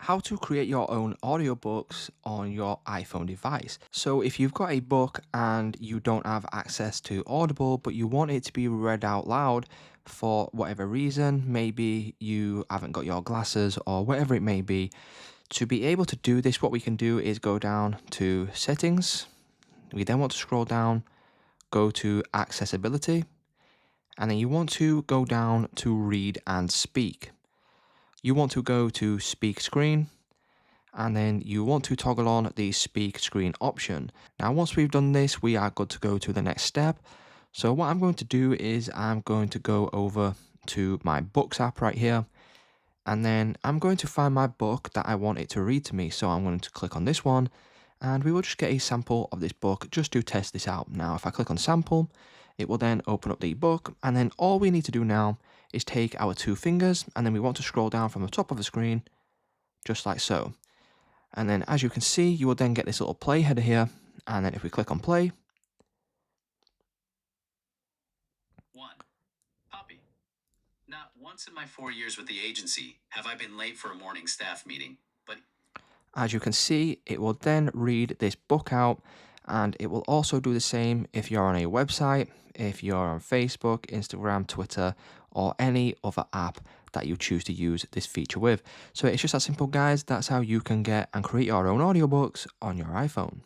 how to create your own audiobooks on your iPhone device. So if you've got a book and you don't have access to Audible, but you want it to be read out loud for whatever reason, maybe you haven't got your glasses or whatever it may be, to be able to do this, what we can do is go down to settings. We then want to scroll down, go to accessibility, and then you want to go down to read and speak. You want to go to speak screen, and then you want to toggle on the speak screen option. Now once we've done this, we are good to go to the next step. So what I'm going to do is I'm going to go over to my books app right here, and then I'm going to find my book that I want it to read to me. So I'm going to click on this one, and we will just get a sample of this book just to test this out. Now if I click on sample, it will then open up the book, and then all we need to do now is take our two fingers, and then we want to scroll down from the top of the screen just like so. And then as you can see, you will then get this little play header here. And then if we click on play, 1. Copy. Not once in my 4 years with the agency have I been late for a morning staff meeting, but as you can see, it will then read this book out, and it will also do the same if you're on a website, if you're on Facebook, Instagram, Twitter, or any other app that you choose to use this feature with. So it's just that simple, guys. That's how you can get and create your own audiobooks on your iPhone.